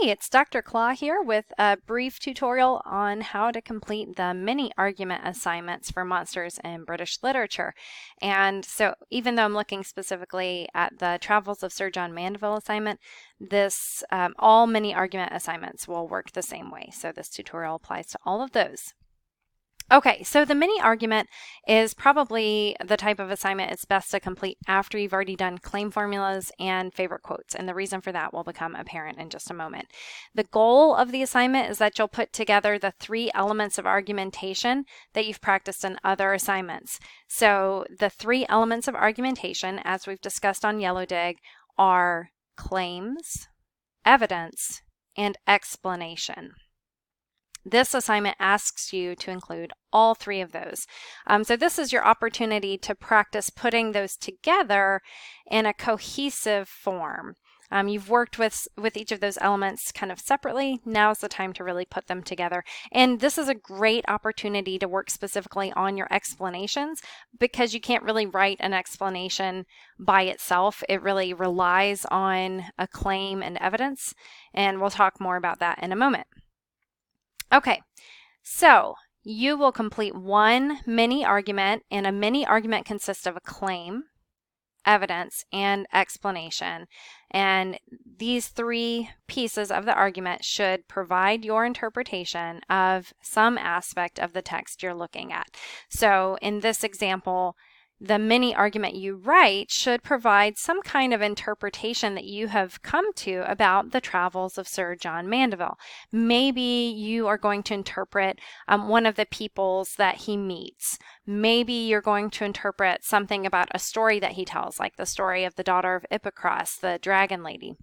Hey, it's Dr. Claw here with a brief tutorial on how to complete the mini argument assignments for monsters in British literature. And so even though I'm looking specifically at the Travels of Sir John Mandeville assignment, this all mini argument assignments will work the same way. So this tutorial applies to all of those. Okay, so the mini argument is probably the type of assignment it's best to complete after you've already done claim formulas and favorite quotes, and the reason for that will become apparent in just a moment. The goal of the assignment is that you'll put together the 3 elements of argumentation that you've practiced in other assignments. So the 3 elements of argumentation, as we've discussed on Yellow Dig, are claims, evidence, and explanation. This assignment asks you to include all 3 of those. So this is your opportunity to practice putting those together in a cohesive form. You've worked with each of those elements kind of separately. Now's the time to really put them together. And this is a great opportunity to work specifically on your explanations because you can't really write an explanation by itself. It really relies on a claim and evidence, and we'll talk more about that in a moment. Okay, so you will complete one mini argument, and a mini argument consists of a claim, evidence, and explanation. And these 3 pieces of the argument should provide your interpretation of some aspect of the text you're looking at. So in this example, the mini argument you write should provide some kind of interpretation that you have come to about the travels of Sir John Mandeville. Maybe you are going to interpret one of the peoples that he meets. Maybe you're going to interpret something about a story that he tells, like the story of the daughter of Ippocras, the dragon lady.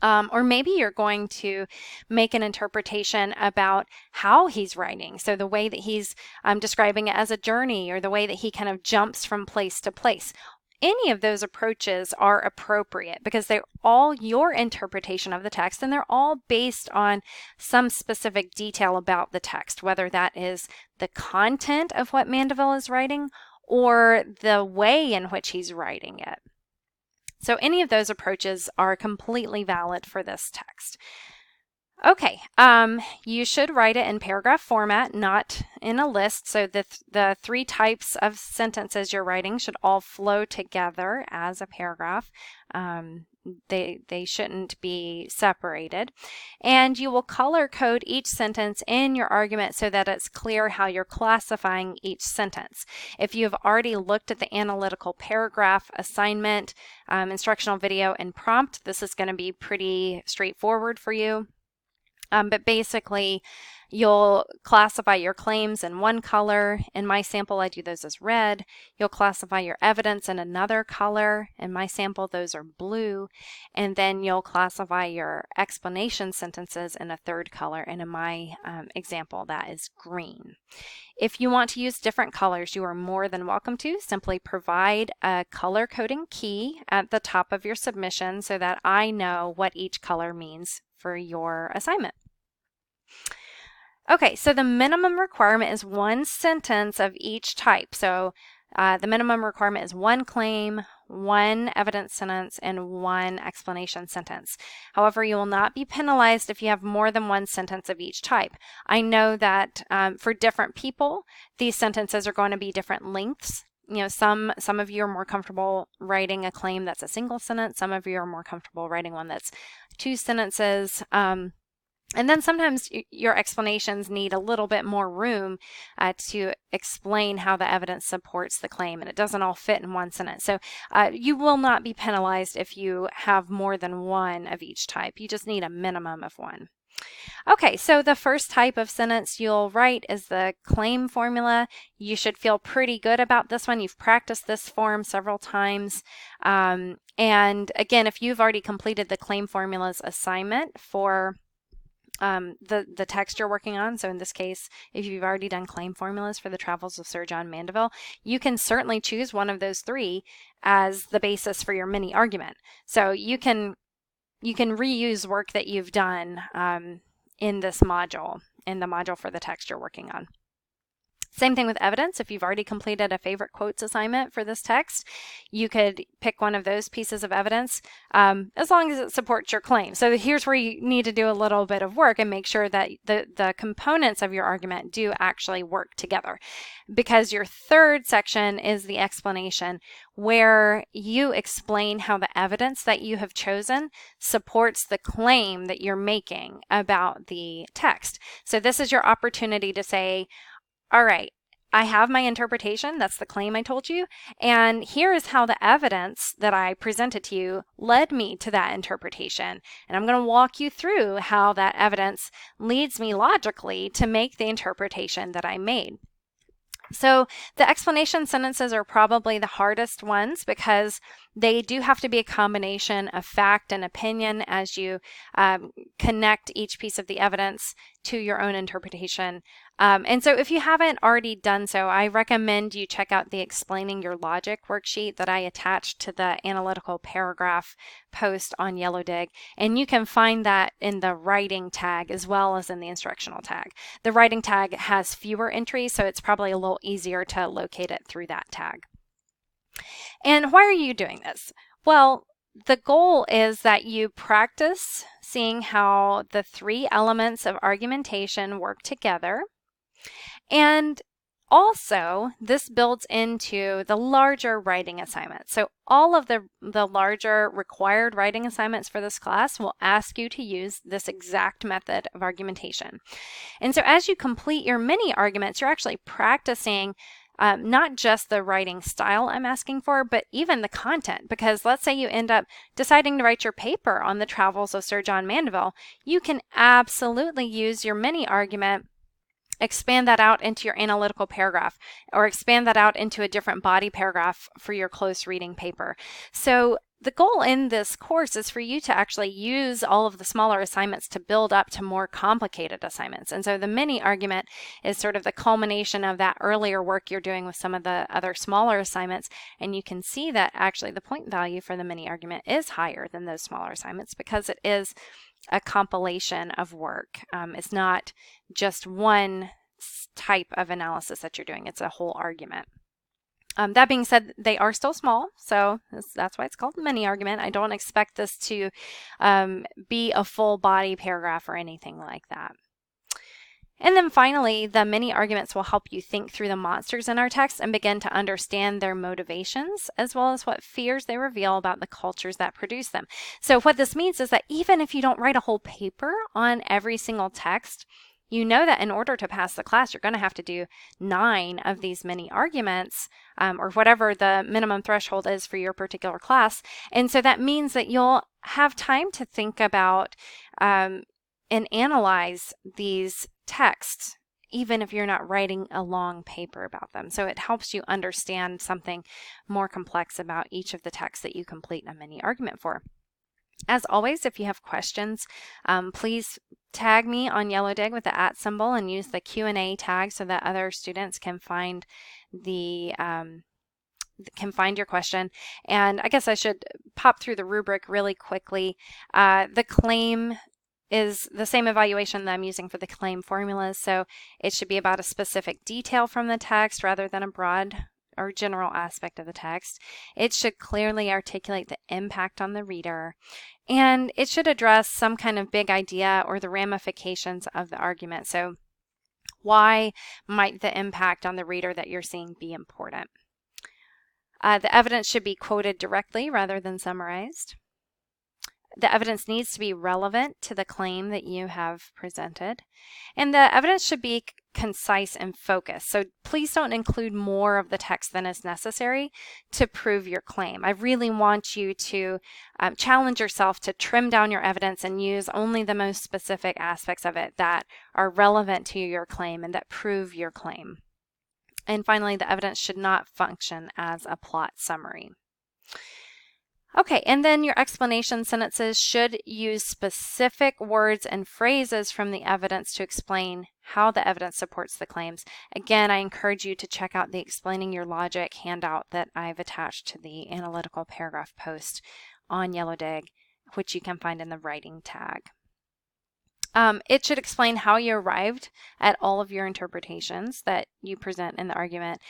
Or maybe you're going to make an interpretation about how he's writing. So the way that he's describing it as a journey, or the way that he kind of jumps from place to place. Any of those approaches are appropriate because they're all your interpretation of the text, and they're all based on some specific detail about the text, whether that is the content of what Mandeville is writing or the way in which he's writing it. So any of those approaches are completely valid for this text. Okay, you should write it in paragraph format, not in a list. So the 3 types of sentences you're writing should all flow together as a paragraph. They shouldn't be separated. And you will color code each sentence in your argument so that it's clear how you're classifying each sentence. If you've already looked at the analytical paragraph assignment, instructional video, and prompt, this is going to be pretty straightforward for you. But basically, you'll classify your claims in one color. In my sample, I do those as red. You'll classify your evidence in another color. In my sample, those are blue. And then you'll classify your explanation sentences in a 3rd color. And in my example, that is green. If you want to use different colors, you are more than welcome to. Simply provide a color coding key at the top of your submission so that I know what each color means for your assignment. Okay, so the minimum requirement is 1 sentence of each type. So the minimum requirement is 1 claim, 1 evidence sentence, and 1 explanation sentence. However, you will not be penalized if you have more than 1 sentence of each type. I know that for different people, these sentences are going to be different lengths. You know, some of you are more comfortable writing a claim that's a single sentence. Some of you are more comfortable writing one that's 2 sentences. And then sometimes your explanations need a little bit more room to explain how the evidence supports the claim, and it doesn't all fit in 1 sentence. So you will not be penalized if you have more than 1 of each type. You just need a minimum of 1. Okay, so the first type of sentence you'll write is the claim formula. You should feel pretty good about this one. You've practiced this form several times. And again, if you've already completed the claim formulas assignment for the text you're working on, so in this case, if you've already done claim formulas for the Travels of Sir John Mandeville, you can certainly choose one of those 3 as the basis for your mini argument. So you can reuse work that you've done in this module, in the module for the text you're working on. Same thing with evidence. If you've already completed a favorite quotes assignment for this text, you could pick one of those pieces of evidence as long as it supports your claim. So here's where you need to do a little bit of work and make sure that the components of your argument do actually work together. Because your third section is the explanation, where you explain how the evidence that you have chosen supports the claim that you're making about the text. So this is your opportunity to say, all right, I have my interpretation, that's the claim I told you, and here is how the evidence that I presented to you led me to that interpretation. And I'm going to walk you through how that evidence leads me logically to make the interpretation that I made. So the explanation sentences are probably the hardest ones because they do have to be a combination of fact and opinion as you connect each piece of the evidence to your own interpretation. And so if you haven't already done so, I recommend you check out the Explaining Your Logic worksheet that I attached to the analytical paragraph post on YellowDig. And you can find that in the writing tag as well as in the instructional tag. The writing tag has fewer entries, so it's probably a little easier to locate it through that tag. And why are you doing this? Well, the goal is that you practice seeing how the three elements of argumentation work together. And also, this builds into the larger writing assignments. So all of the larger required writing assignments for this class will ask you to use this exact method of argumentation. And so as you complete your mini arguments, you're actually practicing not just the writing style I'm asking for, but even the content. Because let's say you end up deciding to write your paper on the travels of Sir John Mandeville, you can absolutely use your mini argument, expand that out into your analytical paragraph, or expand that out into a different body paragraph for your close reading paper. So the goal in this course is for you to actually use all of the smaller assignments to build up to more complicated assignments. And so the mini argument is sort of the culmination of that earlier work you're doing with some of the other smaller assignments. And you can see that actually the point value for the mini argument is higher than those smaller assignments because it is a compilation of work. It's not just one type of analysis that you're doing. It's a whole argument. That being said, they are still small, so that's why it's called mini argument. I don't expect this to be a full body paragraph or anything like that. And then finally, the mini arguments will help you think through the monsters in our text and begin to understand their motivations, as well as what fears they reveal about the cultures that produce them. So what this means is that even if you don't write a whole paper on every single text, you know that in order to pass the class, you're going to have to do 9 of these mini arguments, or whatever the minimum threshold is for your particular class. And so that means that you'll have time to think about and analyze these texts, even if you're not writing a long paper about them. So it helps you understand something more complex about each of the texts that you complete a mini argument for. As always, if you have questions, please tag me on YellowDig with the @ symbol and use the Q&A tag so that other students can find your question. And I guess I should pop through the rubric really quickly. The claim is the same evaluation that I'm using for the claim formulas, so it should be about a specific detail from the text rather than a broad or general aspect of the text. It should clearly articulate the impact on the reader, and it should address some kind of big idea or the ramifications of the argument. So why might the impact on the reader that you're seeing be important? The evidence should be quoted directly rather than summarized. The evidence needs to be relevant to the claim that you have presented. And the evidence should be concise and focused. So please don't include more of the text than is necessary to prove your claim. I really want you to challenge yourself to trim down your evidence and use only the most specific aspects of it that are relevant to your claim and that prove your claim. And finally, the evidence should not function as a plot summary. Okay, and then your explanation sentences should use specific words and phrases from the evidence to explain how the evidence supports the claims. Again, I encourage you to check out the Explaining Your Logic handout that I've attached to the analytical paragraph post on YellowDig, which you can find in the writing tag. It should explain how you arrived at all of your interpretations that you present in the argument.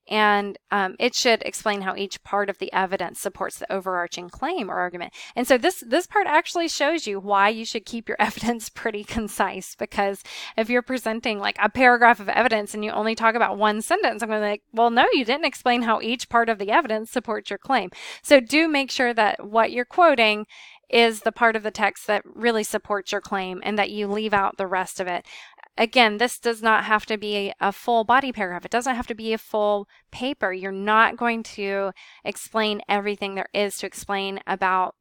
And it should explain how each part of the evidence supports the overarching claim or argument. And so this part actually shows you why you should keep your evidence pretty concise, because if you're presenting like a paragraph of evidence and you only talk about one sentence, I'm going to be like, well, no, you didn't explain how each part of the evidence supports your claim. So do make sure that what you're quoting is the part of the text that really supports your claim and that you leave out the rest of it. Again, this does not have to be a full body paragraph. It doesn't have to be a full paper. You're not going to explain everything there is to explain about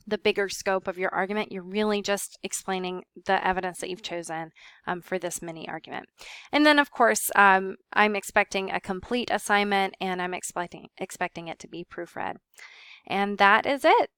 the bigger scope of your argument. You're really just explaining the evidence that you've chosen for this mini argument. And then, of course, I'm expecting a complete assignment, and I'm expecting it to be proofread. And that is it.